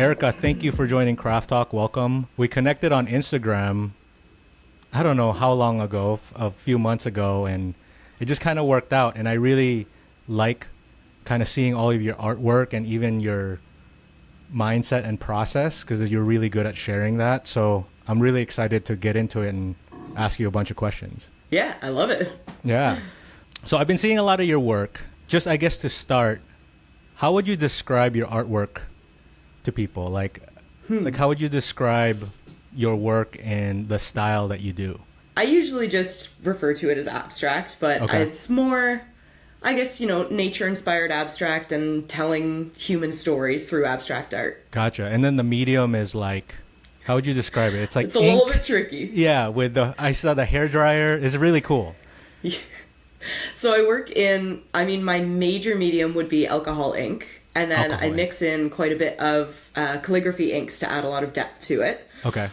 Erica, thank you for joining Craft Talk. Welcome. We connected on Instagram, I don't know how long ago, a few months ago, and it just kind of worked out. And I really like kind of seeing all of your artwork and even your mindset and process because you're really good at sharing that. So I'm really excited to get into it and ask you a bunch of questions. Yeah, I love it. Yeah. So I've been seeing a lot of your work. Just, I guess, to start, how would you describe your artwork to people? Like how would you describe your work and the style that you do? I usually just refer to it as abstract, but Okay. it's more, I guess, nature-inspired abstract and telling human stories through abstract art. Gotcha. And then the medium is like, how would you describe it? It's like It's a ink. little bit tricky. Yeah, I saw the hair dryer. It's really cool. So I work my major medium would be alcohol ink, and then Alcohol I ink. mix in quite a bit of calligraphy inks to add a lot of depth to it. Okay.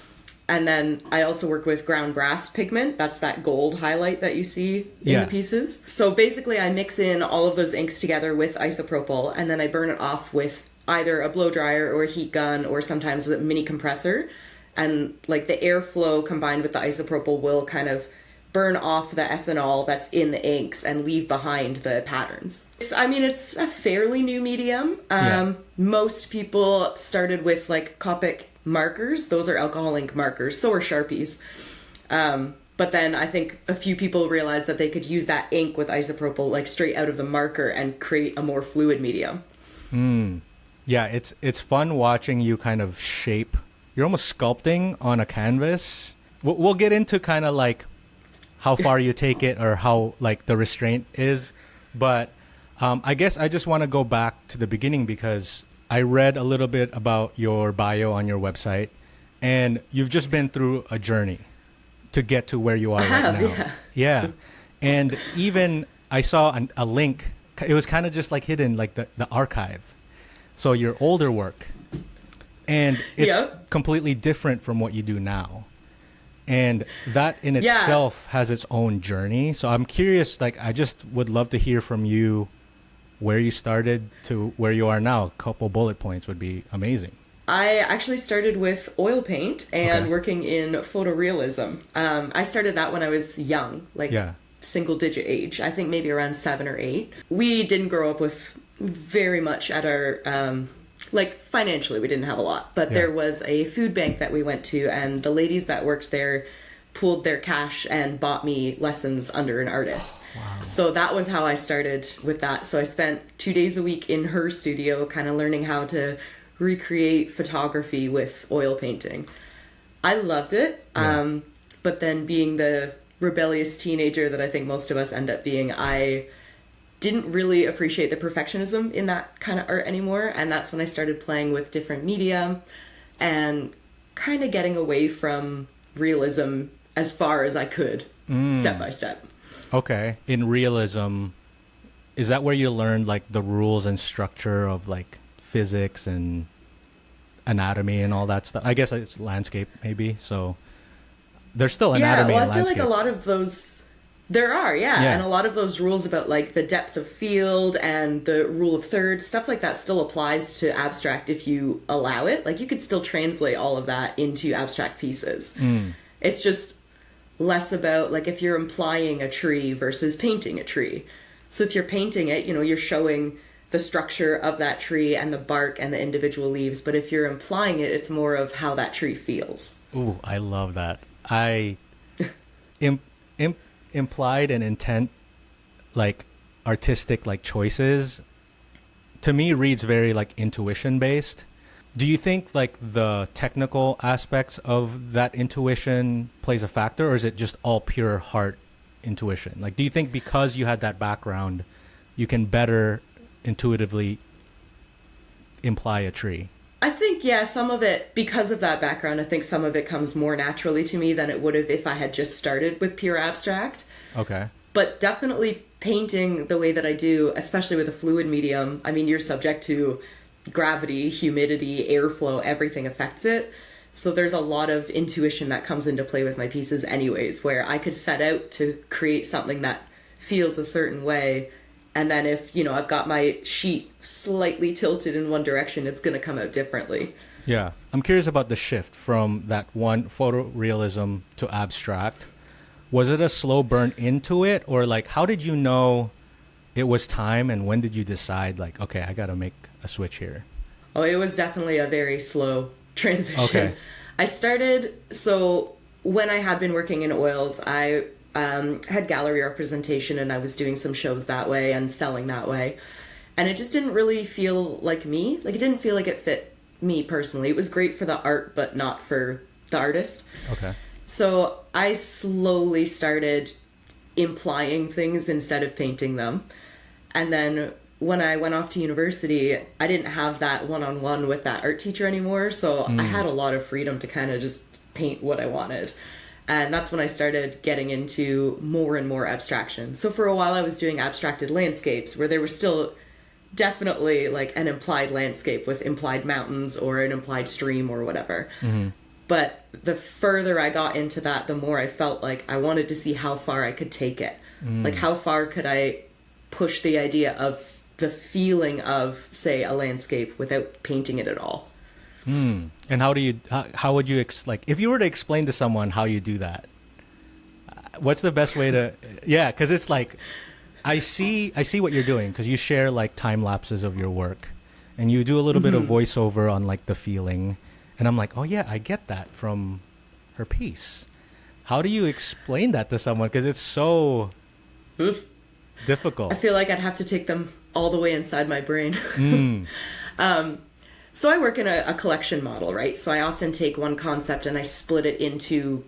And then I also work with ground brass pigment. That's that gold highlight that you see in Yeah. the pieces. So basically I mix in all of those inks together with isopropyl, and then I burn it off with either a blow dryer or a heat gun or sometimes a mini compressor. And like the airflow combined with the isopropyl will kind of burn off the ethanol that's in the inks and leave behind the patterns. It's a fairly new medium. Yeah. Most people started with like Copic markers. Those are alcohol ink markers. So are Sharpies. But then I think a few people realized that they could use that ink with isopropyl like straight out of the marker and create a more fluid medium. Yeah, it's fun watching you kind of shape. You're almost sculpting on a canvas. We'll get into kind of like how far you take it or how like the restraint is. But I guess I just want to go back to the beginning because I read a little bit about your bio on your website, and you've just been through a journey to get to where you are right now. Yeah. Yeah. And even I saw a link. It was kind of just like hidden, like the archive. So your older work. And it's Yep. completely different from what you do now. And that in itself has its own journey. So I'm curious, like, I just would love to hear from you where you started to where you are now. A couple bullet points would be amazing. I actually started with oil paint and Okay. working in photorealism. I started that when I was young, like Yeah. single digit age. I think maybe around 7 or 8. We didn't grow up with very much at our, financially we didn't have a lot. But Yeah. there was a food bank that we went to, and the ladies that worked there pooled their cash and bought me lessons under an artist. Wow. So that was how I started with that. So I spent 2 days a week in her studio kind of learning how to recreate photography with oil painting. I loved it. Yeah. But then being the rebellious teenager that I think most of us end up being, I didn't really appreciate the perfectionism in that kind of art anymore. And that's when I started playing with different media and kind of getting away from realism as far as I could, step by step. Okay. In realism, is that where you learned like the rules and structure of like physics and anatomy and all that stuff? I guess it's landscape maybe. So there's still anatomy Yeah, well, and I feel landscape. like a lot of those, there are, Yeah. and a lot of those rules about like the depth of field and the rule of thirds, stuff like that still applies to abstract if you allow it. Like you could still translate all of that into abstract pieces. It's just less about like if you're implying a tree versus painting a tree. So if you're painting it, you're showing the structure of that tree and the bark and the individual leaves. But if you're implying it, it's more of how that tree feels. Ooh, I love that. I implied and intent, like artistic, like choices, to me reads very like intuition based. Do you think like the technical aspects of that intuition plays a factor, or is it just all pure heart intuition? Like, do you think because you had that background, you can better intuitively imply a tree? I think, yeah, some of it, because of that background, I think some of it comes more naturally to me than it would have if I had just started with pure abstract. Okay. But definitely painting the way that I do, especially with a fluid medium, you're subject to gravity, humidity, airflow, everything affects it. So there's a lot of intuition that comes into play with my pieces anyways, where I could set out to create something that feels a certain way. And then if, I've got my sheet slightly tilted in one direction, it's going to come out differently. Yeah. I'm curious about the shift from that one photorealism to abstract. Was it a slow burn into it, or like how did you know it was time, and when did you decide like, okay, I got to make a switch here? Oh, it was definitely a very slow transition. Okay. I started, so when I had been working in oils, I had gallery representation and I was doing some shows that way and selling that way. And it just didn't really feel like me. Like, it didn't feel like it fit me personally. It was great for the art, but not for the artist. Okay. So I slowly started implying things instead of painting them. And then when I went off to university, I didn't have that one-on-one with that art teacher anymore. So I had a lot of freedom to kind of just paint what I wanted. And that's when I started getting into more and more abstraction. So for a while I was doing abstracted landscapes where there was still definitely like an implied landscape with implied mountains or an implied stream or whatever. But the further I got into that, the more I felt like I wanted to see how far I could take it. Like, how far could I push the idea of the feeling of, say, a landscape without painting it at all. And how do you, how would you, like, if you were to explain to someone how you do that, what's the best way to, yeah, because it's like, I see what you're doing, because you share like time lapses of your work and you do a little bit of voiceover on like the feeling. And I'm like, oh yeah, I get that from her piece. How do you explain that to someone? Because it's so difficult. I feel like I'd have to take them all the way inside my brain. So I work in a collection model, right? So I often take one concept and I split it into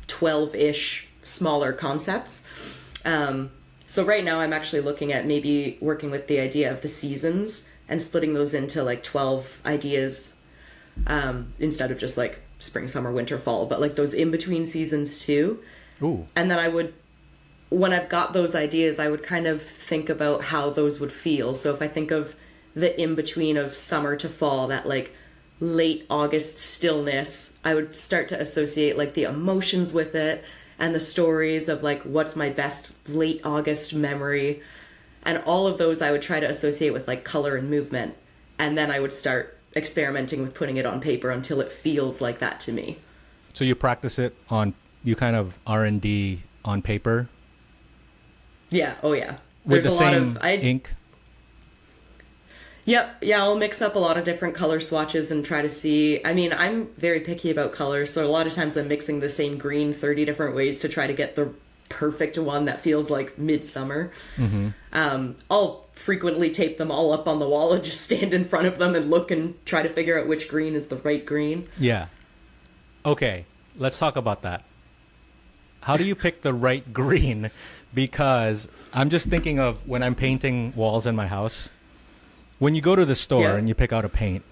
12-ish smaller concepts. So right now I'm actually looking at maybe working with the idea of the seasons and splitting those into like 12 ideas, instead of just like spring, summer, winter, fall, but like those in-between seasons too. Ooh. And then I would, when I've got those ideas, I would kind of think about how those would feel. So if I think of the in-between of summer to fall, that like late August stillness, I would start to associate like the emotions with it and the stories of like what's my best late August memory. And all of those I would try to associate with like color and movement. And then I would start experimenting with putting it on paper until it feels like that to me. So you practice it on, you kind of R&D on paper? Yeah, oh yeah. With There's the a lot same of ink? Yep, yeah, I'll mix up a lot of different color swatches and try to see. I mean, I'm very picky about color, so a lot of times I'm mixing the same green 30 different ways to try to get the perfect one that feels like midsummer. I'll frequently tape them all up on the wall and just stand in front of them and look and try to figure out which green is the right green. Yeah. Okay, let's talk about that. How do you pick the right green? Because I'm just thinking of when I'm painting walls in my house. When you go to the store and you pick out a paint,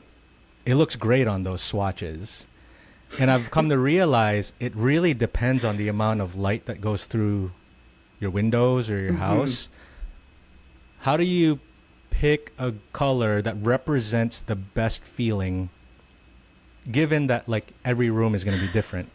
it looks great on those swatches. And I've come to realize it really depends on the amount of light that goes through your windows or your house. How do you pick a color that represents the best feeling, given that like every room is going to be different?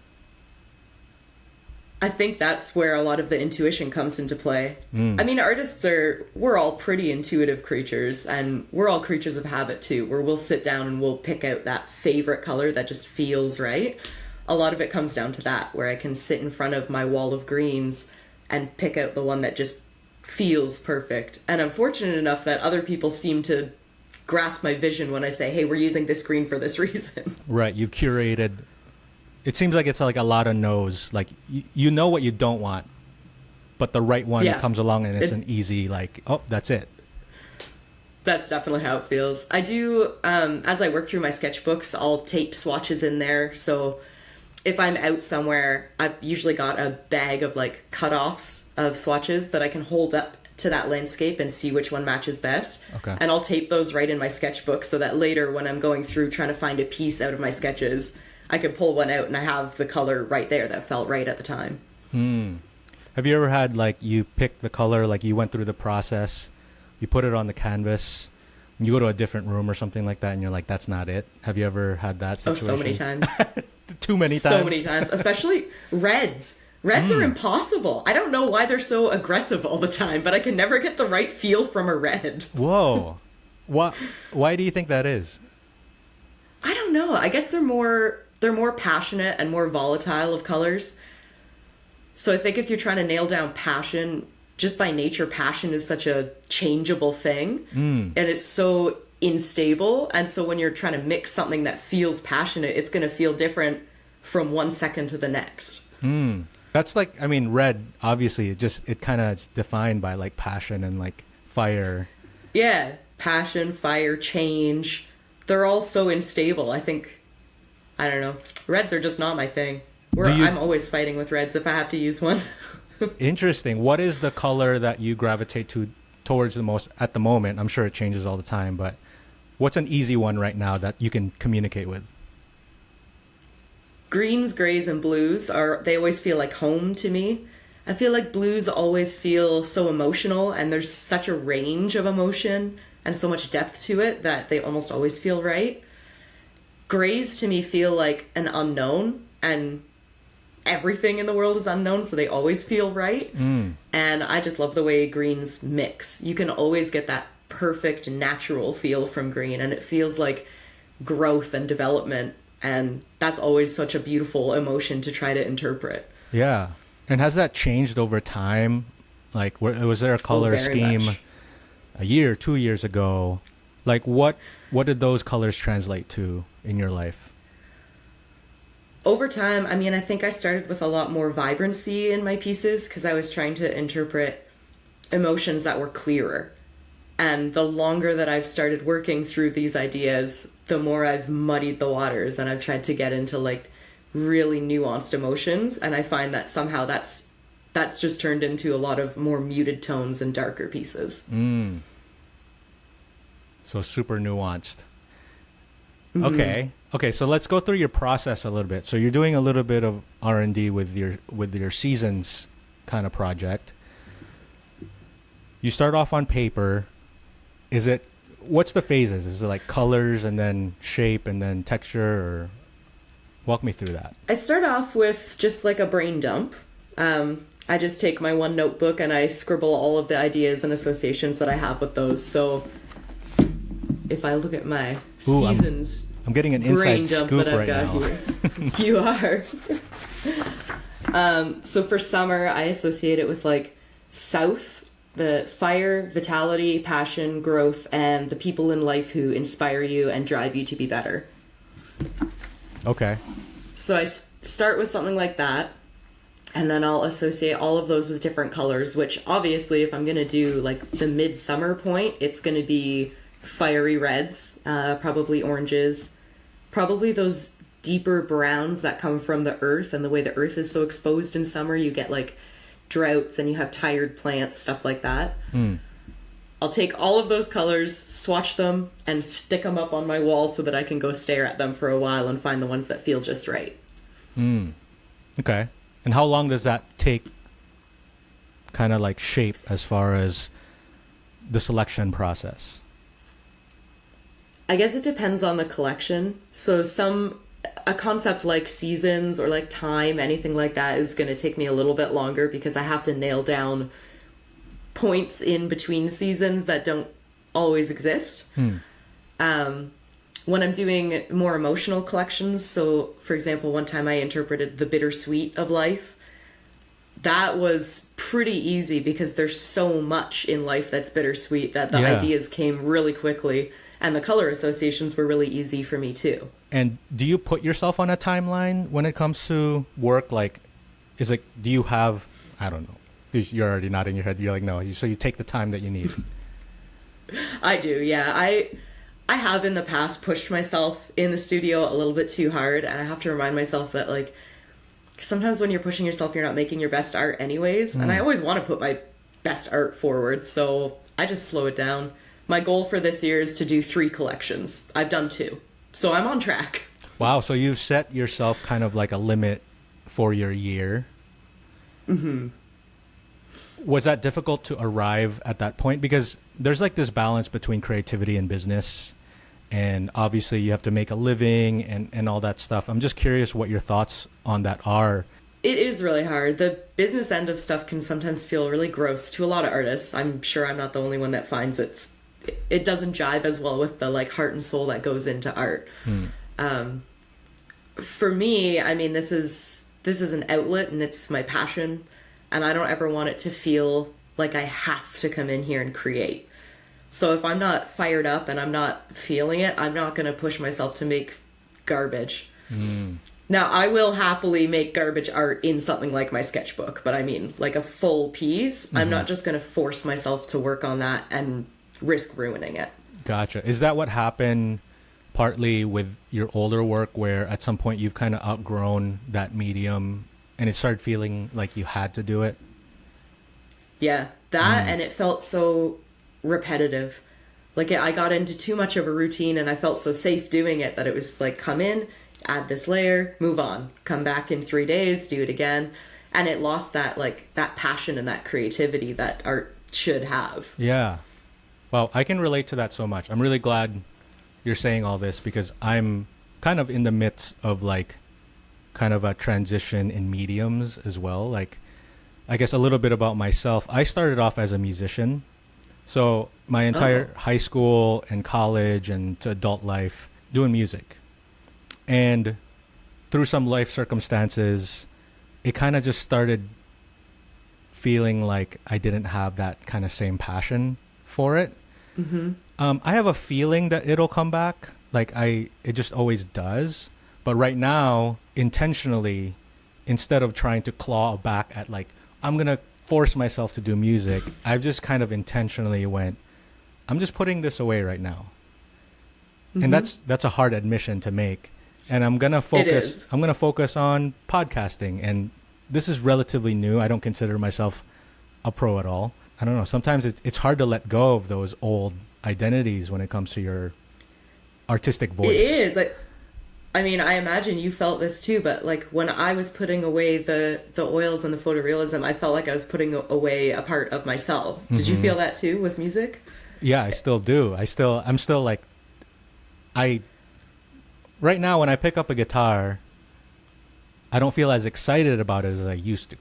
I think that's where a lot of the intuition comes into play. I mean, we're all pretty intuitive creatures, and we're all creatures of habit too, where we'll sit down and we'll pick out that favorite color that just feels right. A lot of it comes down to that, where I can sit in front of my wall of greens and pick out the one that just feels perfect. And I'm fortunate enough that other people seem to grasp my vision when I say, hey, we're using this green for this reason. Right, you've curated. It seems like it's like a lot of no's. Like you know what you don't want, but the right one comes along and it's an easy like, oh, that's it. That's definitely how it feels. I do, as I work through my sketchbooks, I'll tape swatches in there. So if I'm out somewhere, I've usually got a bag of like cutoffs of swatches that I can hold up to that landscape and see which one matches best. Okay. And I'll tape those right in my sketchbook so that later when I'm going through trying to find a piece out of my sketches, I could pull one out and I have the color right there that felt right at the time. Have you ever had like you pick the color, like you went through the process, you put it on the canvas, and you go to a different room or something like that and you're like, that's not it? Have you ever had that situation? Oh, so many times. Too many times? So many times, especially reds. Reds are impossible. I don't know why they're so aggressive all the time, but I can never get the right feel from a red. Whoa. Why do you think that is? I don't know. I guess they're more passionate and more volatile of colors. So I think if you're trying to nail down passion, just by nature, passion is such a changeable thing, and it's so unstable. And so when you're trying to mix something that feels passionate, it's going to feel different from one second to the next. That's like, I mean, red, obviously, it kind of is defined by like passion and like fire. Yeah, passion, fire, change. They're all so unstable. I think, I don't know. Reds are just not my thing. I'm always fighting with reds if I have to use one. Interesting. What is the color that you gravitate towards the most at the moment? I'm sure it changes all the time, but what's an easy one right now that you can communicate with? Greens, grays, and blues they always feel like home to me. I feel like blues always feel so emotional, and there's such a range of emotion and so much depth to it that they almost always feel right. Grays to me feel like an unknown, and everything in the world is unknown, so they always feel right. And I just love the way greens mix. You can always get that perfect natural feel from green, and it feels like growth and development, and that's always such a beautiful emotion to try to interpret. Yeah. And has that changed over time? Like, was there a color scheme much. a year, 2 years ago? Like, what did those colors translate to in your life? Over time, I mean, I think I started with a lot more vibrancy in my pieces because I was trying to interpret emotions that were clearer. And the longer that I've started working through these ideas, the more I've muddied the waters, and I've tried to get into like really nuanced emotions. And I find that somehow that's just turned into a lot of more muted tones and darker pieces. So super nuanced. Okay, so let's go through your process a little bit. So you're doing a little bit of R&D with your seasons kind of project. You start off on paper. What's the phases? Is it like colors and then shape and then texture, or walk me through that? I start off with just like a brain dump. I just take my one notebook and I scribble all of the ideas and associations that I have with those. So if I look at my seasons, I'm getting an inside scoop right now. Here. You are. So for summer, I associate it with like south, the fire, vitality, passion, growth, and the people in life who inspire you and drive you to be better. Okay. So I start with something like that, and then I'll associate all of those with different colors, which obviously if I'm going to do like the midsummer point, it's going to be fiery reds, probably oranges, probably those deeper browns that come from the earth, and the way the earth is so exposed in summer, you get like droughts and you have tired plants, stuff like that. I'll take all of those colors, swatch them, and stick them up on my wall so that I can go stare at them for a while and find the ones that feel just right. Okay. And how long does that take, kind of like shape, as far as the selection process? I guess it depends on the collection. So a concept like seasons or like time, anything like that, is going to take me a little bit longer because I have to nail down points in between seasons that don't always exist. When I'm doing more emotional collections, so for example, one time I interpreted the bittersweet of life. That was pretty easy because there's so much in life that's bittersweet that the ideas came really quickly, and the color associations were really easy for me too. And do you put yourself on a timeline when it comes to work? Like, do you have, I don't know, you're already nodding your head, you're like, no, so you take the time that you need. I do, yeah. I have in the past pushed myself in the studio a little bit too hard, and I have to remind myself that like sometimes when you're pushing yourself, you're not making your best art anyways. And I always want to put my best art forward, so I just slow it down. My goal for this year is to do 3 collections. I've done 2, so I'm on track. Wow, so you've set yourself kind of like a limit for your year. Was that difficult to arrive at that point? Because there's like this balance between creativity and business, and obviously you have to make a living and all that stuff. I'm just curious what your thoughts on that are. It is really hard. The business end of stuff can sometimes feel really gross to a lot of artists. I'm sure I'm not the only one that finds it doesn't jive as well with the like heart and soul that goes into art. For me, I mean, this is an outlet and it's my passion, and I don't ever want it to feel like I have to come in here and create. So if I'm not fired up and I'm not feeling it, I'm not going to push myself to make garbage. Now, I will happily make garbage art in something like my sketchbook, but I mean, like a full piece, I'm not just going to force myself to work on that and risk ruining it. Gotcha. Is that what happened partly with your older work, where at some point you've kind of outgrown that medium and it started feeling like you had to do it? Yeah, that, and it felt so repetitive. Like I got into too much of a routine and I felt so safe doing it that it was like, come in, add this layer, move on, come back in 3 days, do it again. And it lost that, like, that passion and that creativity that art should have. Yeah. Well, I can relate to that so much. I'm really glad you're saying all this, because I'm kind of in the midst of like kind of a transition in mediums as well. Like, I guess a little bit about myself. I started off as a musician. So my entire high school and college and to adult life doing music. And through some life circumstances, it kind of just started feeling like I didn't have that kind of same passion for it. I have a feeling that it'll come back. Like it just always does. But right now, intentionally, instead of trying to claw back at like, I'm going to force myself to do music, I've just kind of intentionally went, I'm just putting this away right now. And that's a hard admission to make. And I'm going to focus on podcasting. And this is relatively new. I don't consider myself a pro at all. I don't know. Sometimes it's hard to let go of those old identities when it comes to your artistic voice. It is. I mean, I imagine you felt this too, but like when I was putting away the oils and the photorealism, I felt like I was putting away a part of myself. Did you feel that too with music? Yeah, I still do. I'm still like, right now when I pick up a guitar, I don't feel as excited about it as I used to.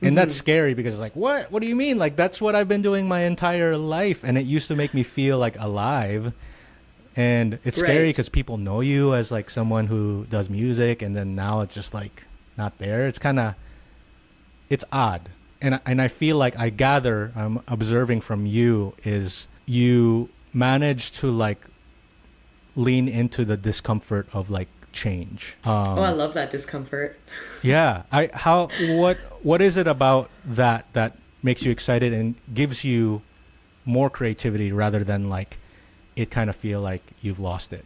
And that's scary, because it's like, what do you mean? Like, that's what I've been doing my entire life, and it used to make me feel like alive. And it's scary because people know you as like someone who does music, and then now it's just like not there. It's odd. And I feel like I'm observing from you is you manage to like lean into the discomfort of like change. I love that discomfort. Yeah. What is it about that makes you excited and gives you more creativity rather than like it kind of feel like you've lost it?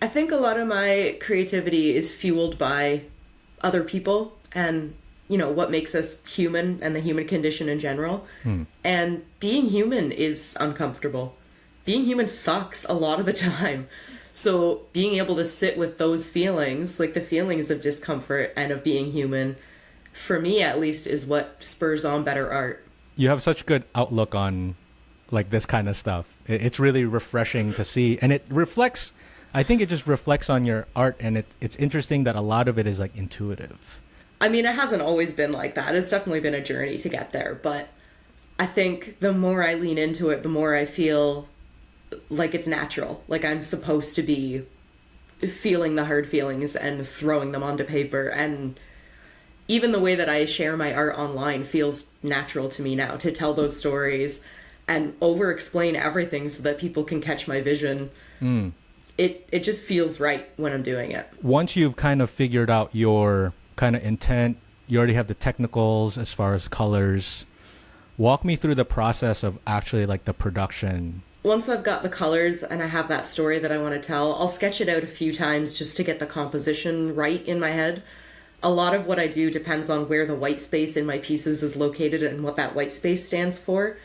I think a lot of my creativity is fueled by other people and, you know, what makes us human and the human condition in general. And being human is uncomfortable. Being human sucks a lot of the time. So being able to sit with those feelings, like the feelings of discomfort and of being human, for me at least, is what spurs on better art. You have such good outlook on like this kind of stuff. It's really refreshing to see. And it reflects, I think it just reflects on your art. And it's interesting that a lot of it is like intuitive. I mean, it hasn't always been like that. It's definitely been a journey to get there. But I think the more I lean into it, the more I feel like it's natural. Like I'm supposed to be feeling the hard feelings and throwing them onto paper. And even the way that I share my art online feels natural to me now, to tell those stories and over explain everything so that people can catch my vision. It just feels right when I'm doing it. Once you've kind of figured out your kind of intent, you already have the technicals as far as colors. Walk me through the process of actually like the production. Once I've got the colors and I have that story that I want to tell, I'll sketch it out a few times just to get the composition right in my head. A lot of what I do depends on where the white space in my pieces is located and what that white space stands for.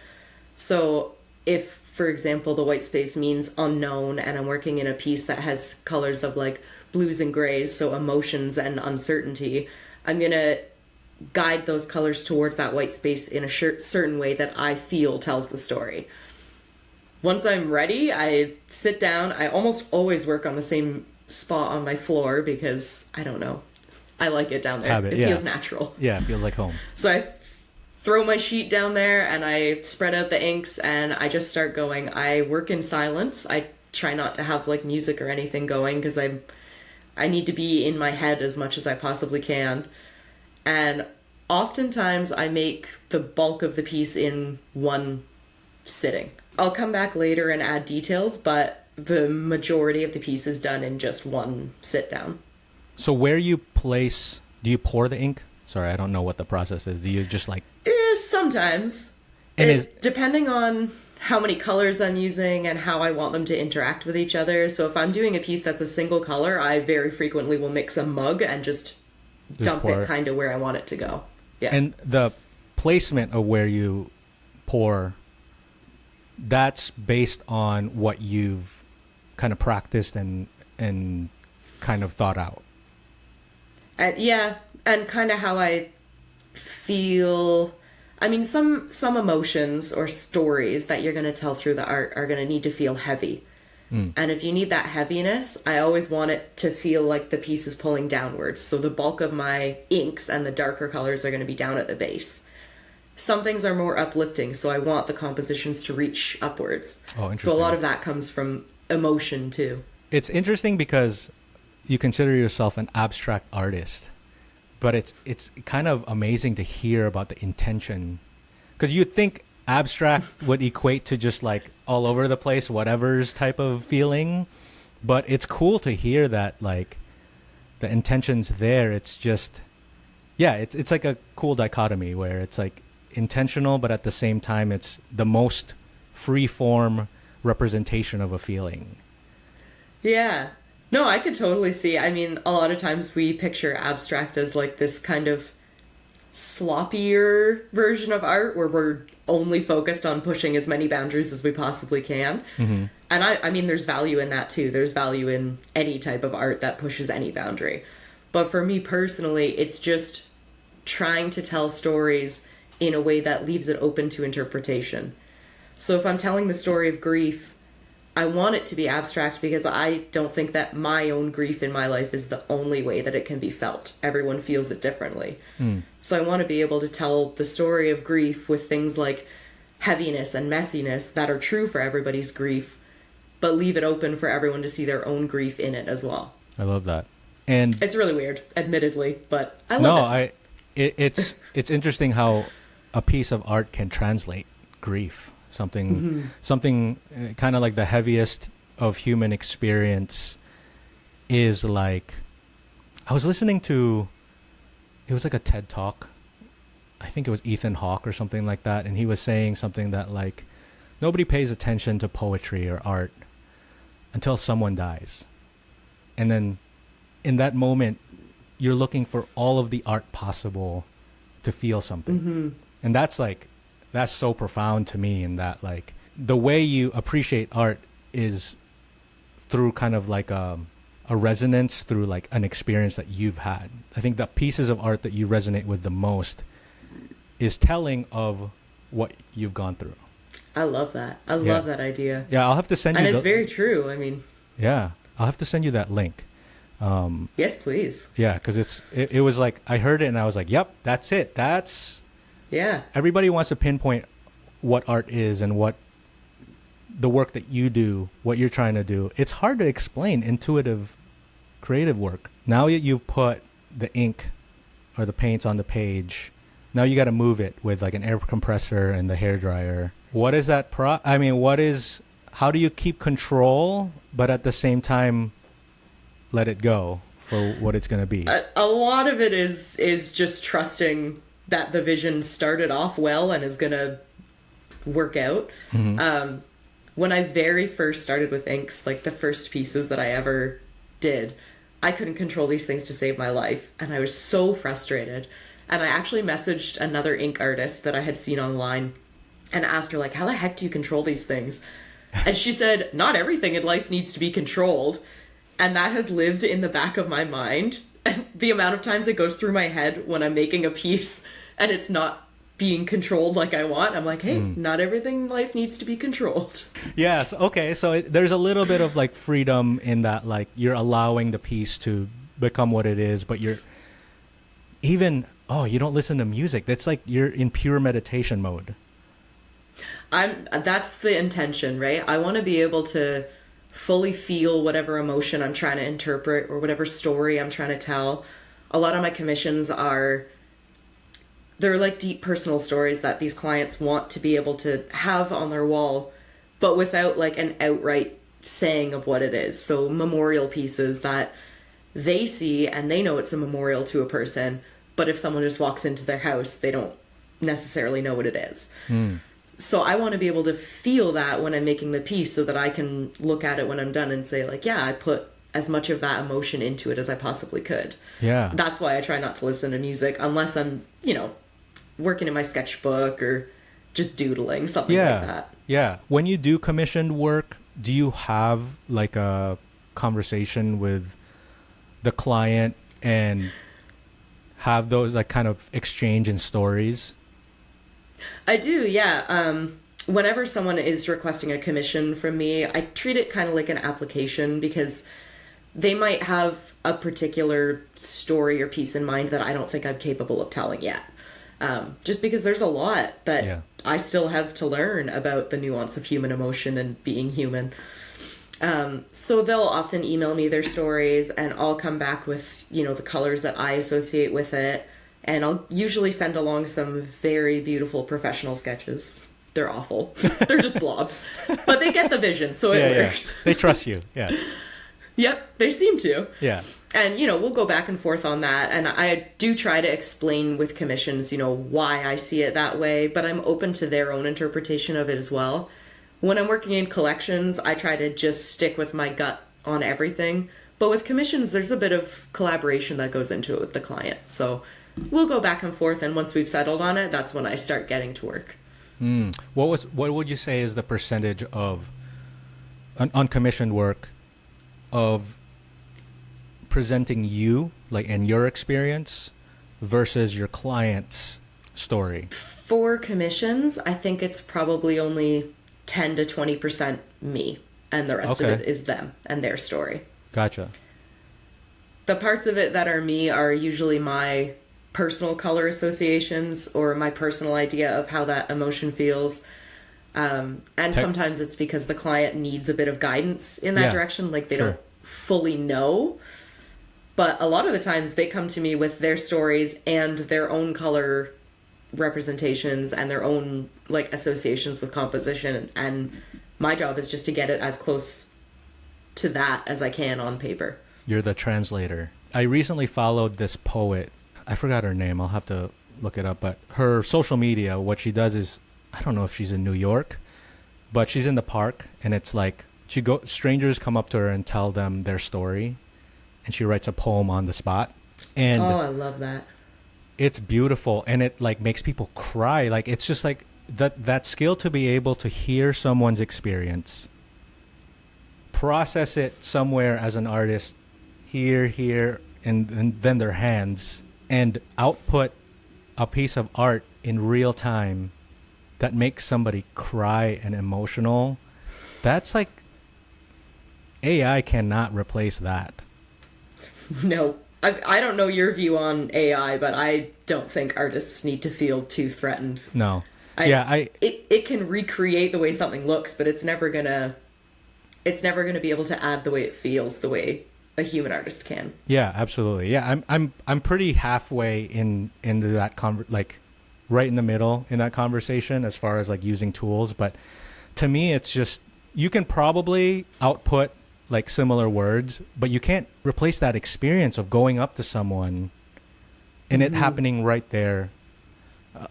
So if, for example, the white space means unknown and I'm working in a piece that has colors of like blues and grays, so emotions and uncertainty, I'm going to guide those colors towards that white space in a certain way that I feel tells the story. Once I'm ready, I sit down. I almost always work on the same spot on my floor because, I don't know, I like it down there. It feels natural. Yeah, it feels like home. So I throw my sheet down there and I spread out the inks and I just start going. I work in silence. I try not to have like music or anything going because I need to be in my head as much as I possibly can. And oftentimes I make the bulk of the piece in one sitting. I'll come back later and add details, but the majority of the piece is done in just one sit down. So where you place, do you pour the ink? Sorry, I don't know what the process is. Do you just like... Sometimes. Depending on how many colors I'm using and how I want them to interact with each other. So if I'm doing a piece that's a single color, I very frequently will mix a mug and just dump it kind of where I want it to go. Yeah. And the placement of where you pour, that's based on what you've kind of practiced and kind of thought out. And kind of how I feel. I mean, some emotions or stories that you're going to tell through the art are going to need to feel heavy. And if you need that heaviness, I always want it to feel like the piece is pulling downwards. So the bulk of my inks and the darker colors are going to be down at the base. Some things are more uplifting, so I want the compositions to reach upwards. Oh, interesting. So a lot of that comes from emotion, too. It's interesting because you consider yourself an abstract artist, but it's kind of amazing to hear about the intention. Because you'd think abstract would equate to just like all over the place, whatever's type of feeling. But it's cool to hear that like the intention's there. It's just, yeah, it's like a cool dichotomy where it's like intentional, but at the same time, it's the most free form representation of a feeling. Yeah. No, I could totally see. I mean, a lot of times we picture abstract as like this kind of sloppier version of art where we're only focused on pushing as many boundaries as we possibly can. Mm-hmm. And I mean, there's value in that too. There's value in any type of art that pushes any boundary. But for me personally, it's just trying to tell stories in a way that leaves it open to interpretation. So if I'm telling the story of grief, I want it to be abstract because I don't think that my own grief in my life is the only way that it can be felt. Everyone feels it differently. So I want to be able to tell the story of grief with things like heaviness and messiness that are true for everybody's grief, but leave it open for everyone to see their own grief in it as well. I love that. And it's really weird, admittedly, but I love it. It's interesting how a piece of art can translate grief. Something kind of like the heaviest of human experience is like, I was listening to, it was like a TED Talk. I think it was Ethan Hawke or something like that. And he was saying something that like, nobody pays attention to poetry or art until someone dies. And then in that moment, you're looking for all of the art possible to feel something. And that's so profound to me, in that like the way you appreciate art is through kind of like a resonance through like an experience that you've had. I think the pieces of art that you resonate with the most is telling of what you've gone through. I love that. I love that idea. Yeah, I'll have to send you. And it's very true. I mean. Yeah, I'll have to send you that link. Yes, please. Yeah, because it was like I heard it and I was like, yep, that's it. Yeah. Everybody wants to pinpoint what art is and what the work that you do, what you're trying to do. It's hard to explain intuitive, creative work. Now that you've put the ink or the paints on the page, now you got to move it with like an air compressor and the hairdryer. What is that how do you keep control, but at the same time, let it go for what it's going to be? A lot of it is just trusting that the vision started off well and is going to work out. When I very first started with inks, like the first pieces that I ever did, I couldn't control these things to save my life. And I was so frustrated. And I actually messaged another ink artist that I had seen online and asked her, like, how the heck do you control these things? And she said, not everything in life needs to be controlled. And that has lived in the back of my mind. And the amount of times it goes through my head when I'm making a piece and it's not being controlled like I want, I'm like, hey, not everything in life needs to be controlled. Yes. Okay. So there's a little bit of like freedom in that, like you're allowing the piece to become what it is, but you're even, you don't listen to music. That's like you're in pure meditation mode. That's the intention, right? I want to be able to fully feel whatever emotion I'm trying to interpret or whatever story I'm trying to tell. A lot of my commissions are, they're like deep personal stories that these clients want to be able to have on their wall, but without like an outright saying of what it is. So memorial pieces that they see and they know it's a memorial to a person, but if someone just walks into their house, they don't necessarily know what it is. So I want to be able to feel that when I'm making the piece so that I can look at it when I'm done and say like, yeah, I put as much of that emotion into it as I possibly could. Yeah. That's why I try not to listen to music unless I'm, working in my sketchbook or just doodling, something like that. Yeah. When you do commissioned work, do you have like a conversation with the client and have those like kind of exchange in stories? I do, yeah. Whenever someone is requesting a commission from me, I treat it kind of like an application because they might have a particular story or piece in mind that I don't think I'm capable of telling yet. Just because there's a lot that I still have to learn about the nuance of human emotion and being human. So they'll often email me their stories and I'll come back with, the colors that I associate with it. And I'll usually send along some very beautiful professional sketches. They're awful. They're just blobs. But they get the vision, so it works. They trust you. Yeah. Yep, they seem to. Yeah. And, we'll go back and forth on that. And I do try to explain with commissions, why I see it that way. But I'm open to their own interpretation of it as well. When I'm working in collections, I try to just stick with my gut on everything. But with commissions, there's a bit of collaboration that goes into it with the client. So we'll go back and forth, and once we've settled on it, that's when I start getting to work. What would you say is the percentage of uncommissioned work of presenting you, like, and your experience versus your client's story? For commissions, I think it's probably only 10 to 20% me, and the rest of it is them and their story. Gotcha. The parts of it that are me are usually my personal color associations or my personal idea of how that emotion feels. And sometimes it's because the client needs a bit of guidance in that direction. Like they don't fully know. But a lot of the times they come to me with their stories and their own color representations and their own like associations with composition. And my job is just to get it as close to that as I can on paper. You're the translator. I recently followed this poet. I forgot her name. I'll have to look it up. But her social media, what she does is, I don't know if she's in New York, but she's in the park, and it's like strangers come up to her and tell them their story, and she writes a poem on the spot. And I love that. It's beautiful, and it like makes people cry. Like it's just like that skill to be able to hear someone's experience, process it somewhere as an artist, here, and then their hands, and output a piece of art in real time that makes somebody cry and emotional. That's like, AI cannot replace that. No. I don't know your view on AI, but I don't think artists need to feel too threatened. No. It can recreate the way something looks, but it's never gonna be able to add the way it feels the way a human artist can. Yeah, absolutely. Yeah, I'm pretty halfway into that like right in the middle in that conversation as far as like using tools, but to me it's just you can probably output like similar words, but you can't replace that experience of going up to someone and it happening right there.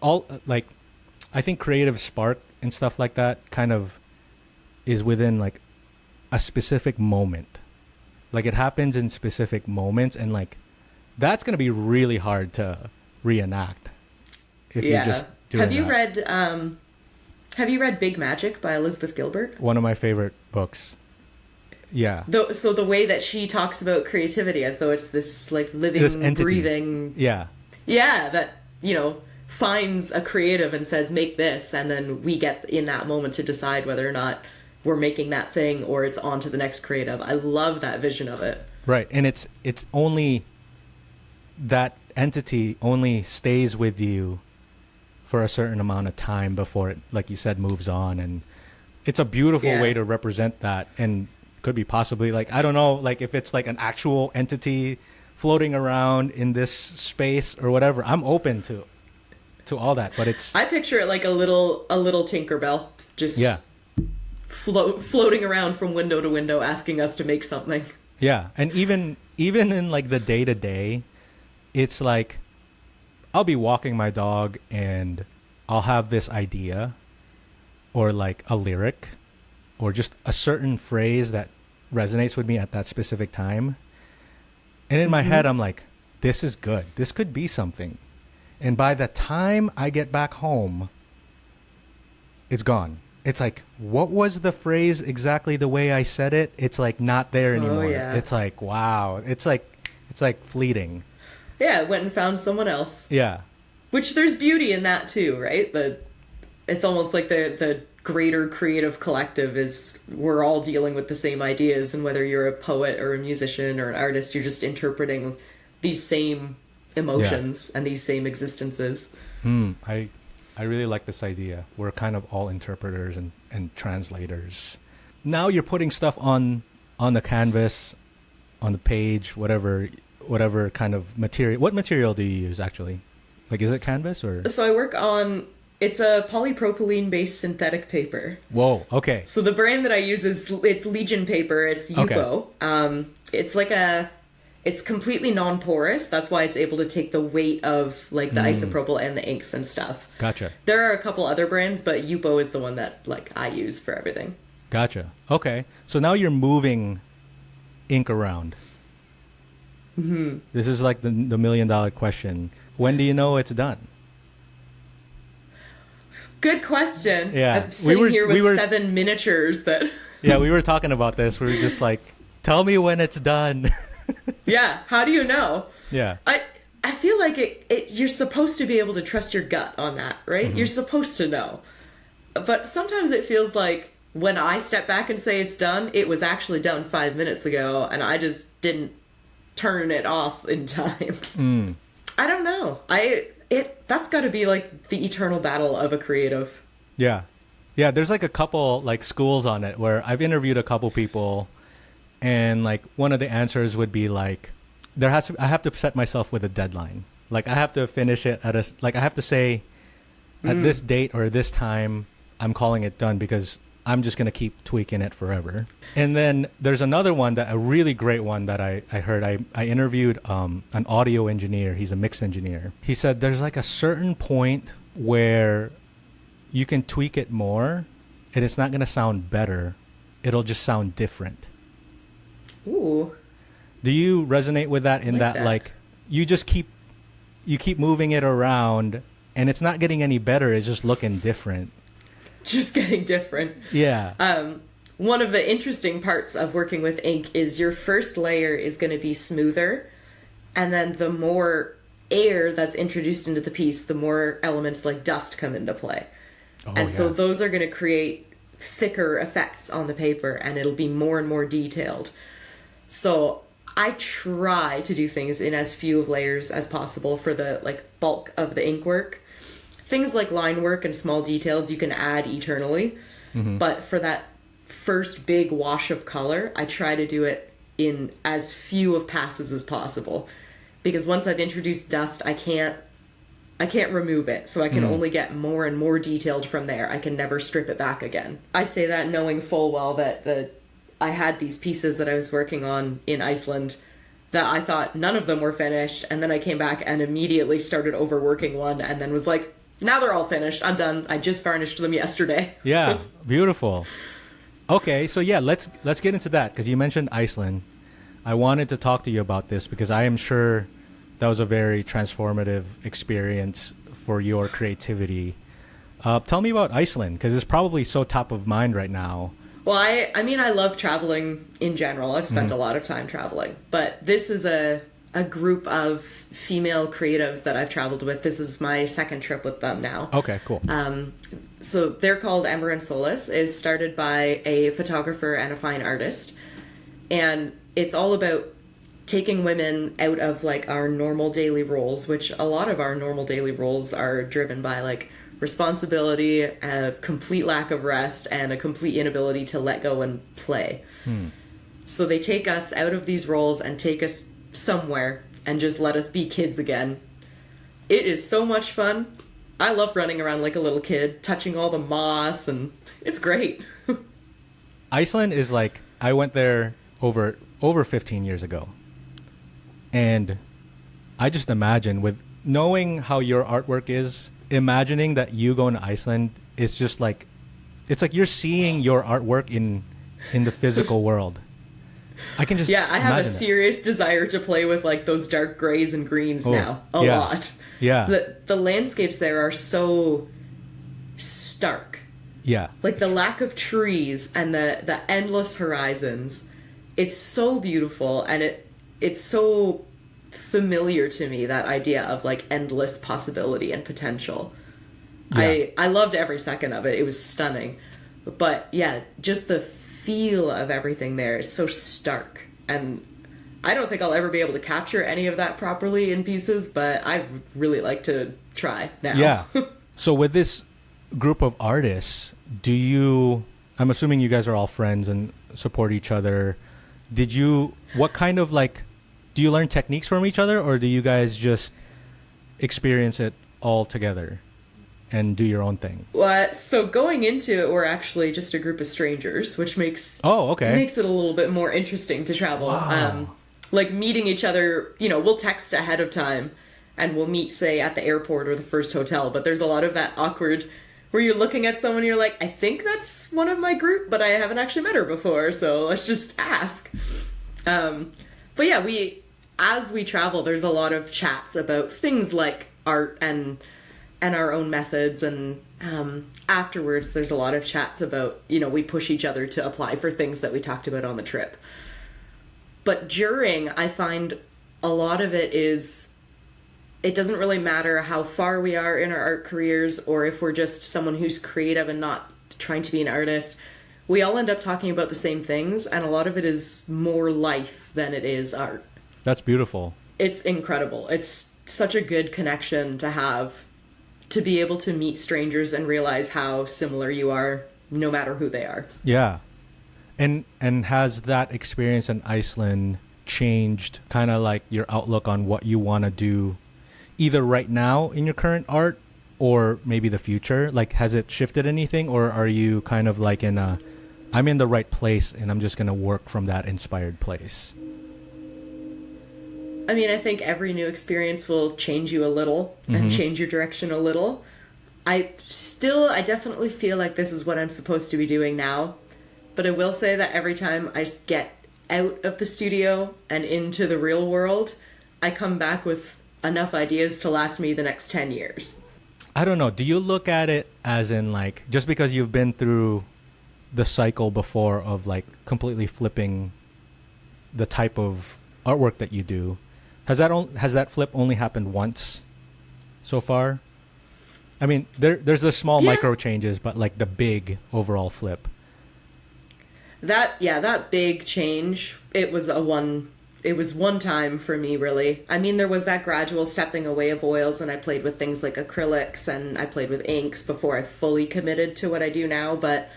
I think creative spark and stuff like that kind of is within like a specific moment. Like it happens in specific moments, and like that's going to be really hard to reenact if you just do Have you read Big Magic by Elizabeth Gilbert? One of my favorite books. Yeah. So the way that she talks about creativity as though it's this like living, this entity. breathing. Yeah. Yeah, that, finds a creative and says, make this. And then we get in that moment to decide whether or not we're making that thing or it's on to the next creative. I love that vision of it. Right. And it's only that entity only stays with you for a certain amount of time before it, like you said, moves on. And it's a beautiful way to represent that. And could be possibly like, I don't know, like if it's like an actual entity floating around in this space or whatever. I'm open to all that, but it's I picture it like a little Tinkerbell, just yeah. floating around from window to window, asking us to make something. Yeah, and even in like the day to day, it's like I'll be walking my dog and I'll have this idea or like a lyric or just a certain phrase that resonates with me at that specific time. And in my head, I'm like, this is good. This could be something. And by the time I get back home, it's gone. It's like, what was the phrase exactly the way I said it? It's like not there anymore. Yeah. It's like, wow. It's like fleeting. Yeah, went and found someone else. Yeah. Which there's beauty in that too, right? It's almost like the greater creative collective is we're all dealing with the same ideas, and whether you're a poet or a musician or an artist, you're just interpreting these same emotions and these same existences. I really like this idea. We're kind of all interpreters and translators. Now you're putting stuff on the canvas, on the page, whatever kind of material. What material do you use actually? Like, is it canvas or? So I work on, it's a polypropylene based synthetic paper. Whoa, okay. So the brand that I use it's Legion paper. It's Yupo. Okay. It's completely non-porous. That's why it's able to take the weight of like the isopropyl and the inks and stuff. Gotcha. There are a couple other brands, but Yupo is the one that like I use for everything. Gotcha. Okay. So now you're moving ink around. Mm-hmm. This is like the $1 million question. When do you know it's done? Good question. Yeah. I'm sitting here with 7 miniatures that... Yeah, we were talking about this. We were just like, tell me when it's done. Yeah, how do you know? Yeah. I feel like you're supposed to be able to trust your gut on that, right? You're supposed to know. But sometimes it feels like when I step back and say it's done, it was actually done 5 minutes ago, and I just didn't turn it off in time. I don't know. That's got to be like the eternal battle of a creative. Yeah. Yeah, there's like a couple like schools on it where I've interviewed a couple people, and like one of the answers would be like I have to set myself with a deadline. Like I have to finish it I have to say at this date or this time I'm calling it done because I'm just going to keep tweaking it forever. And then there's another one, a really great one that I heard. I interviewed an audio engineer. He's a mix engineer. He said there's like a certain point where you can tweak it more and it's not going to sound better. It'll just sound different. Ooh. Do you resonate with that in that like you just keep moving it around and it's not getting any better, it's just looking different. Just getting different. Yeah. One of the interesting parts of working with ink is your first layer is going to be smoother, and then the more air that's introduced into the piece, the more elements like dust come into play. So those are going to create thicker effects on the paper, and it'll be more and more detailed. So I try to do things in as few of layers as possible for the like bulk of the ink work. Things like line work and small details you can add eternally, but for that first big wash of color, I try to do it in as few of passes as possible, because once I've introduced dust, I can't remove it, so I can only get more and more detailed from there. I can never strip it back again. I say that knowing full well that I had these pieces that I was working on in Iceland that I thought none of them were finished, and then I came back and immediately started overworking one, and then was like, now they're all finished. I'm done. I just varnished them yesterday. Yeah, beautiful. Okay, so yeah, let's get into that, because you mentioned Iceland. I wanted to talk to you about this because I am sure that was a very transformative experience for your creativity. Tell me about Iceland, because it's probably so top of mind right now. Well, I mean, I love traveling in general. I've spent a lot of time traveling, but this is a group of female creatives that I've traveled with. This is my second trip with them now. Okay, cool. So they're called Ember and Solace. It's started by a photographer and a fine artist. And it's all about taking women out of like our normal daily roles, which a lot of our normal daily roles are driven by like responsibility, a complete lack of rest, and a complete inability to let go and play. So they take us out of these roles and take us somewhere and just let us be kids again. It is so much fun. I love running around like a little kid, touching all the moss, and it's great. Iceland is like, I went there over 15 years ago. And I just imagine, with knowing how your artwork is, imagining that you going to Iceland is just like, it's like you're seeing your artwork in the physical world. I can just I have a imagine serious desire to play with like those dark grays and greens now a lot. Yeah. The landscapes there are so stark. Yeah. Like the lack of trees and the endless horizons. It's so beautiful, and it's so familiar to me, that idea of like endless possibility and potential. Yeah. I loved every second of it. It was stunning. But yeah, just the feel of everything there is so stark, and I don't think I'll ever be able to capture any of that properly in pieces, but I would really like to try now. Yeah. So with this group of artists, I'm assuming you guys are all friends and support each other. What kind of like, do you learn techniques from each other, or do you guys just experience it all together and do your own thing? Well, so going into it, we're actually just a group of strangers, which makes it a little bit more interesting to travel. Wow. Like meeting each other, we'll text ahead of time, and we'll meet, say, at the airport or the first hotel. But there's a lot of that awkward where you're looking at someone and you're like, I think that's one of my group, but I haven't actually met her before, so let's just ask. But yeah, as we travel, there's a lot of chats about things like art and our own methods, and afterwards there's a lot of chats about, we push each other to apply for things that we talked about on the trip. But during, I find a lot of it doesn't really matter how far we are in our art careers, or if we're just someone who's creative and not trying to be an artist. We all end up talking about the same things, and a lot of it is more life than it is art. That's beautiful. It's incredible. It's such a good connection to have, to be able to meet strangers and realize how similar you are, no matter who they are. Yeah. And has that experience in Iceland changed kind of like your outlook on what you want to do, either right now in your current art or maybe the future? Like, has it shifted anything, or are you kind of like I'm in the right place and I'm just going to work from that inspired place? I mean, I think every new experience will change you a little and change your direction a little. I definitely feel like this is what I'm supposed to be doing now. But I will say that every time I get out of the studio and into the real world, I come back with enough ideas to last me the next 10 years. I don't know. Do you look at it as in like, just because you've been through the cycle before of like completely flipping the type of artwork that you do, has that flip only happened once so far? I mean, there's the small micro changes, but like the big overall flip. That big change, it was one time for me, really. I mean, there was that gradual stepping away of oils, and I played with things like acrylics, and I played with inks before I fully committed to what I do now, but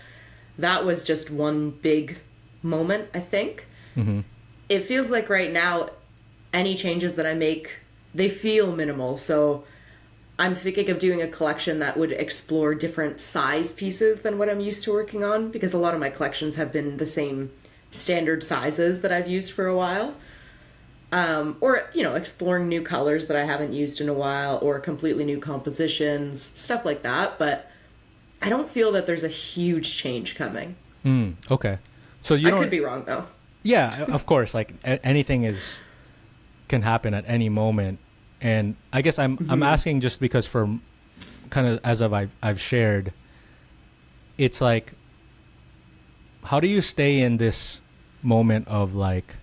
that was just one big moment, I think. Mm-hmm. It feels like right now, any changes that I make, they feel minimal, so I'm thinking of doing a collection that would explore different size pieces than what I'm used to working on, because a lot of my collections have been the same standard sizes that I've used for a while. Or, exploring new colors that I haven't used in a while, or completely new compositions, stuff like that. But I don't feel that there's a huge change coming. Okay. So I could be wrong, though. Yeah, of course. Like anything can happen at any moment. And I guess I'm asking just because, for kind of as I've shared, it's like, how do you stay in this moment of like,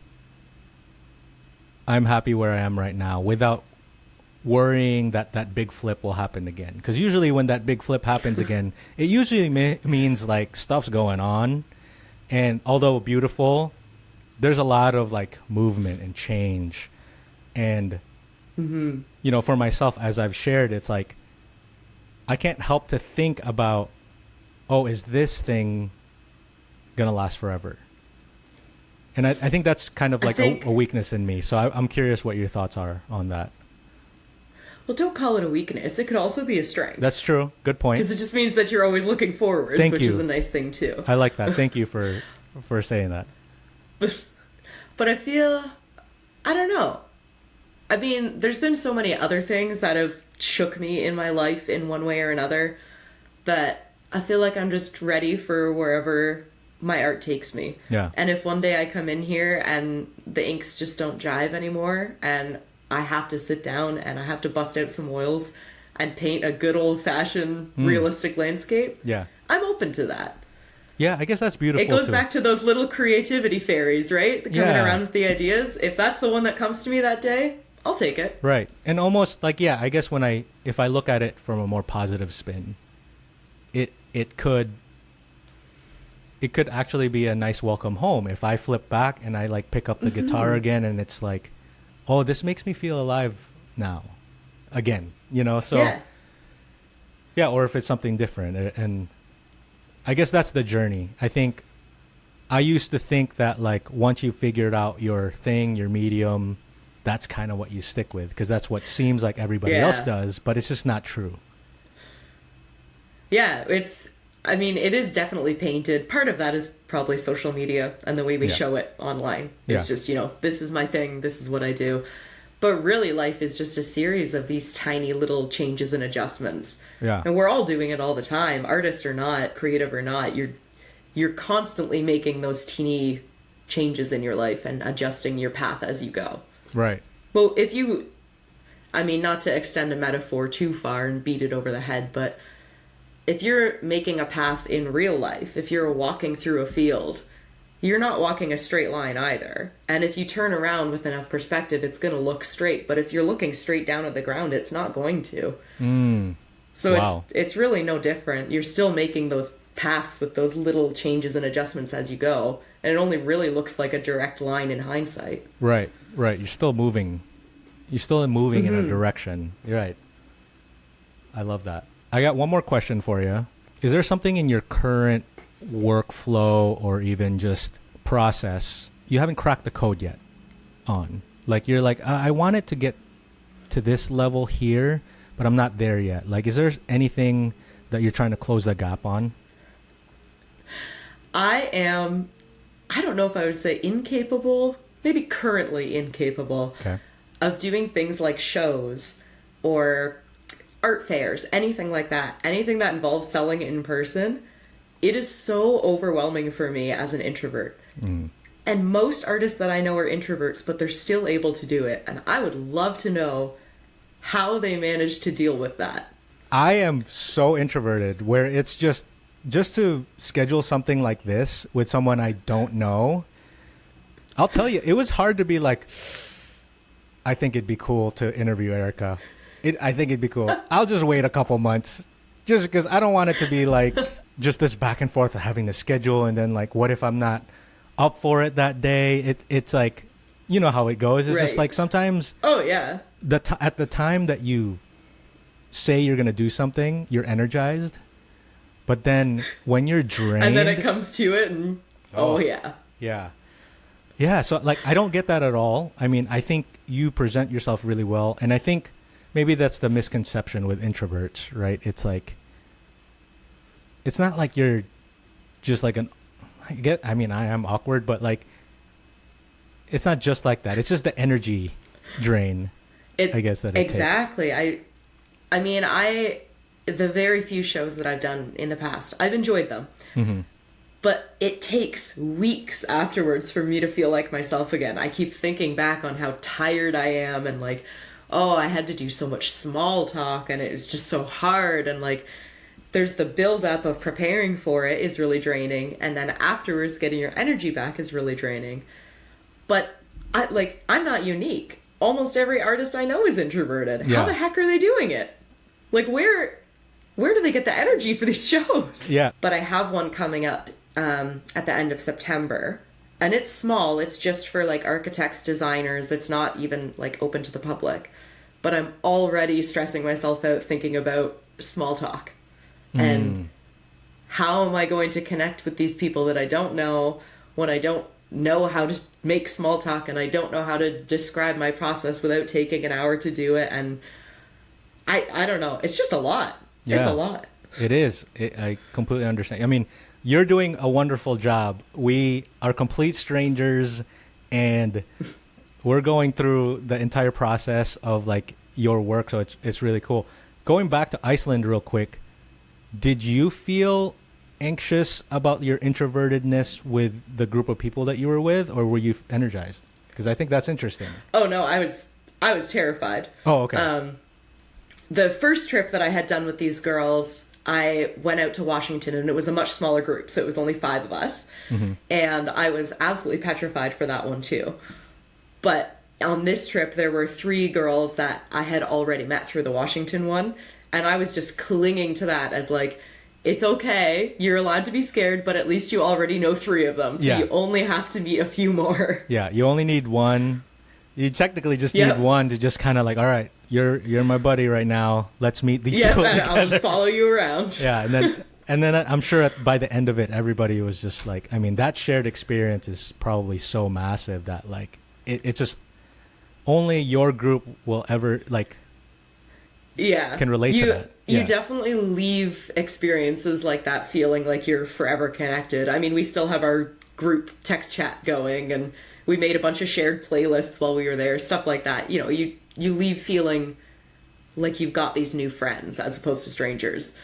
I'm happy where I am right now, without worrying that big flip will happen again? Because usually when that big flip happens again, it usually means like stuff's going on, and although beautiful, there's a lot of like movement and change. And for myself, as I've shared, it's like I can't help to think about, is this thing gonna last forever? And I think that's kind of like think, a weakness in me. So I'm curious what your thoughts are on that. well, don't call it a weakness. It could also be a strength. That's true. Good point. Because it just means that you're always looking forwards, Thank which you. is a nice thing too. I like that. Thank you for saying that. But I feel, I don't know. I mean, there's been so many other things that have shook me in my life in one way or another that I feel like I'm just ready for wherever my art takes me. Yeah. And if one day I come in here and the inks just don't jive anymore and I have to sit down and I have to bust out some oils and paint a good old-fashioned realistic landscape, Yeah. I'm open to that. Yeah, I guess that's beautiful. It goes too. back to those little creativity fairies, right? Coming Yeah. around with the ideas. If that's the one that comes to me that day, I'll take it. Right. And almost like, yeah, I guess if I look at it from a more positive spin, it could actually be a nice welcome home if I flip back and I like pick up the guitar again and it's like, oh, this makes me feel alive now again, so yeah, or if it's something different. And I guess that's the journey. I think I used to think that like once you figured out your thing, your medium, that's kind of what you stick with because that's what seems like everybody else does, but it's just not true. Yeah, it is definitely painted. Part of that is probably social media and the way we show it online. It's just, this is my thing, this is what I do. But really, life is just a series of these tiny little changes and adjustments. Yeah. And we're all doing it all the time, artist or not, creative or not. You're constantly making those teeny changes in your life and adjusting your path as you go. Right. Well, not to extend a metaphor too far and beat it over the head, but if you're making a path in real life, if you're walking through a field, you're not walking a straight line either. And if you turn around with enough perspective, it's going to look straight. But if you're looking straight down at the ground, it's not going to. So wow. it's really no different. You're still making those paths with those little changes and adjustments as you go. And it only really looks like a direct line in hindsight. Right. You're still moving. You're still moving in a direction. You're right. I love that. I got one more question for you. Is there something in your current workflow or even just process you haven't cracked the code yet on? Like you're like, I want it to get to this level here, but I'm not there yet. Like, is there anything that you're trying to close the gap on? I don't know if I would say incapable, maybe currently incapable of doing things like shows or art fairs, anything like that, anything that involves selling in person. It is so overwhelming for me as an introvert. And most artists that I know are introverts, but they're still able to do it. And I would love to know how they manage to deal with that. I am so introverted where it's just to schedule something like this with someone I don't know. I'll tell you, it was hard to be like, I think it'd be cool to interview Erica. I think it'd be cool. I'll just wait a couple months just because I don't want it to be like just this back and forth of having to schedule. And then like, what if I'm not up for it that day? It's like, you know how it goes. It's just like sometimes. Oh, yeah. At the time that you say you're going to do something, you're energized. But then when you're drained. And then it comes to it and, yeah. Yeah. Yeah. So like, I don't get that at all. I mean, I think you present yourself really well. And I think maybe that's the misconception with introverts, right? It's like, it's not like you're just like I am awkward, but like, it's not just like that. It's just the energy drain, I guess, that it exactly. takes. The very few shows that I've done in the past, I've enjoyed them. Mm-hmm. But it takes weeks afterwards for me to feel like myself again. I keep thinking back on how tired I am and like, oh, I had to do so much small talk and it was just so hard. And like, there's the buildup of preparing for it is really draining. And then afterwards, getting your energy back is really draining. But I'm not unique. Almost every artist I know is introverted. Yeah. How the heck are they doing it? Like, where do they get the energy for these shows? Yeah. But I have one coming up at the end of September. And it's small. It's just for like architects, designers. It's not even like open to the public. But I'm already stressing myself out thinking about small talk. And how am I going to connect with these people that I don't know when I don't know how to make small talk, and I don't know how to describe my process without taking an hour to do it. And I don't know. It's just a lot. Yeah, it's a lot. It is. I completely understand. I mean, you're doing a wonderful job. We are complete strangers, and we're going through the entire process of like your work. So it's really cool. Going back to Iceland real quick, did you feel anxious about your introvertedness with the group of people that you were with, or were you energized? Because I think that's interesting. Oh no, I was terrified. Oh, okay. The first trip that I had done with these girls, I went out to Washington, and it was a much smaller group, so it was only 5 of us. Mm-hmm. And I was absolutely petrified for that one too. But on this trip, there were 3 girls that I had already met through the Washington one, and I was just clinging to that as like, it's okay, you're allowed to be scared, but at least you already know 3 of them, so you only have to meet a few more. Yeah, you only need one. You technically just need one to just kind of like, all right, you're my buddy right now. Let's meet these people together. I'll just follow you around. Yeah, and then I'm sure by the end of it, everybody was just like, I mean, that shared experience is probably so massive that like it's just only your group will ever like can relate to that. You definitely leave experiences like that feeling like you're forever connected. I mean, we still have our group text chat going, and we made a bunch of shared playlists while we were there, stuff like that. You know, you leave feeling like you've got these new friends as opposed to strangers.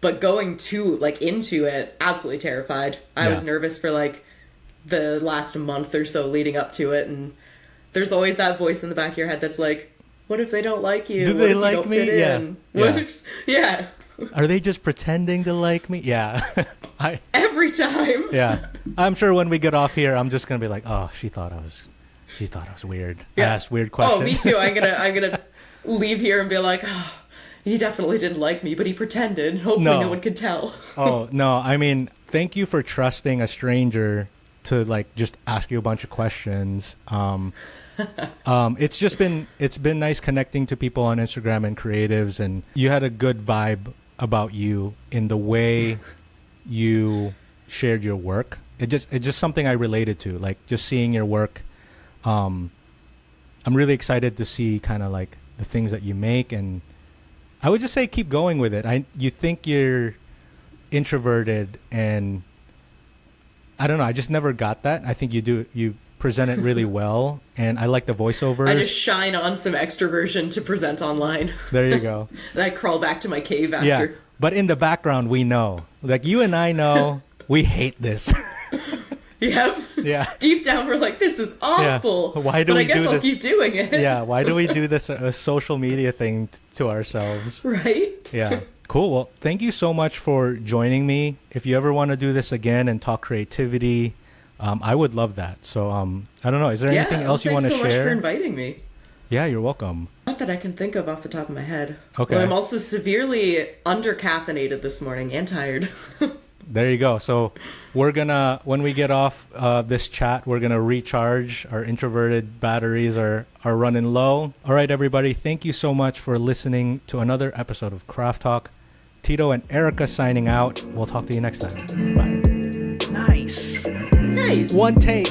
But going into it, absolutely terrified. I was nervous for like the last month or so leading up to it, and there's always that voice in the back of your head that's like, what if they don't like you? Do they like me? Yeah. Are they just pretending to like me? Yeah. Every time. Yeah. I'm sure when we get off here, I'm just going to be like, oh, she thought I was weird. Yeah. I asked weird questions. Oh, me too. I'm gonna leave here and be like, oh, he definitely didn't like me, but he pretended. Hopefully no one could tell. Oh, no. I mean, thank you for trusting a stranger to like just ask you a bunch of questions. It's been nice connecting to people on Instagram and creatives, and you had a good vibe about you in the way you shared your work. It's just something I related to, like just seeing your work. I'm really excited to see kind of like the things that you make, and I would just say keep going with it. You think you're introverted, and I don't know, I just never got that. I think you present it really well, and I like the voiceovers. I just shine on some extroversion to present online. There you go. And I crawl back to my cave after. Yeah, but in the background we know, like you and I know, we hate this. Yep. Yeah. Deep down we're like, this is awful. Yeah. Why do we do this? But I guess I'll keep doing it. Yeah, why do we do this a social media thing to ourselves? Right? Yeah. Cool. Well, thank you so much for joining me. If you ever want to do this again and talk creativity, I would love that. So, I don't know. Is there anything else you want to share? Thanks so much for inviting me. Yeah, you're welcome. Not that I can think of off the top of my head. Okay. Well, I'm also severely under-caffeinated this morning and tired. There you go. So when we get off this chat, we're going to recharge. Our introverted batteries are running low. All right, everybody. Thank you so much for listening to another episode of Craft Talk. Tito and Erica signing out. We'll talk to you next time. Bye. Nice. Nice. One take.